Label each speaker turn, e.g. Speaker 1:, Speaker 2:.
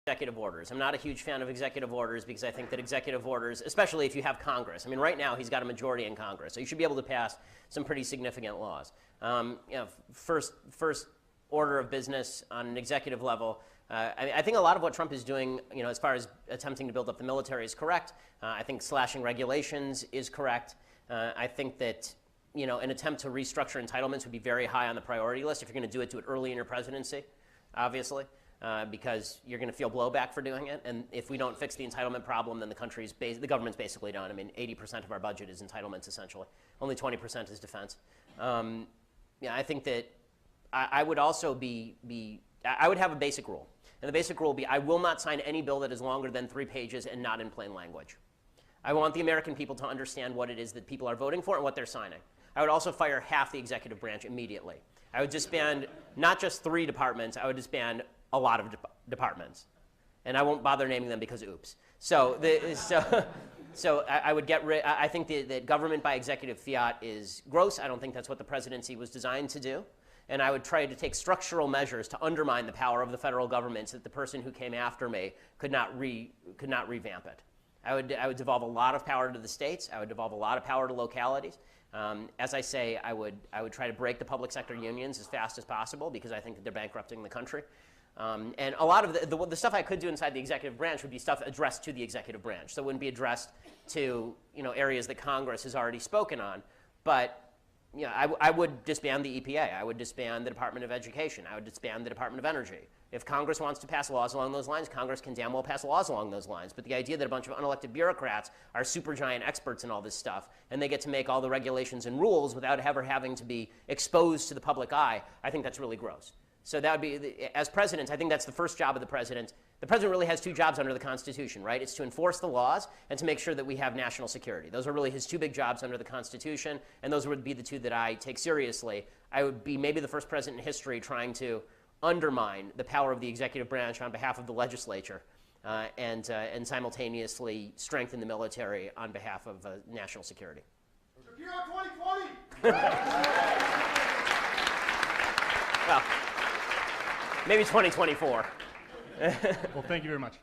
Speaker 1: executive orders. I'm not a huge fan of executive orders because I think that executive orders, especially if you have Congress, I mean, right now he's got a majority in Congress, so you should be able to pass some pretty significant laws. First order of business on an executive level, I think a lot of what Trump is doing, as far as attempting to build up the military is correct. I think slashing regulations is correct. I think that an attempt to restructure entitlements would be very high on the priority list. If you're going to do it early in your presidency, obviously. Because you're going to feel blowback for doing it, and if we don't fix the entitlement problem, then the government's basically done. I mean, 80% of our budget is entitlements, essentially. Only 20% is defense. I think that I would also I would have a basic rule, and the basic rule would be I will not sign any bill that is longer than 3 pages and not in plain language. I want the American people to understand what it is that people are voting for and what they're signing. I would also fire half the executive branch immediately. I would disband not just 3 departments, I would disband a lot of departments, and I won't bother naming them because oops. So I would get rid. I think that government by executive fiat is gross. I don't think that's what the presidency was designed to do, and I would try to take structural measures to undermine the power of the federal government so that the person who came after me could not revamp it. I would devolve a lot of power to the states. I would devolve a lot of power to localities. As I say, I would try to break the public sector unions as fast as possible because I think that they're bankrupting the country. And a lot of the stuff I could do inside the executive branch would be stuff addressed to the executive branch. So it wouldn't be addressed to areas that Congress has already spoken on. But I would disband the EPA. I would disband the Department of Education. I would disband the Department of Energy. If Congress wants to pass laws along those lines, Congress can damn well pass laws along those lines. But the idea that a bunch of unelected bureaucrats are supergiant experts in all this stuff, and they get to make all the regulations and rules without ever having to be exposed to the public eye, I think that's really gross. So that would be, as president, I think that's the first job of the president. The president really has 2 jobs under the Constitution, right? It's to enforce the laws and to make sure that we have national security. Those are really his 2 big jobs under the Constitution, and those would be the 2 that I take seriously. I would be maybe the first president in history trying to undermine the power of the executive branch on behalf of the legislature and simultaneously strengthen the military on behalf of national security.
Speaker 2: Shapiro 2020!
Speaker 1: Well, maybe 2024.
Speaker 2: Well, thank you very much.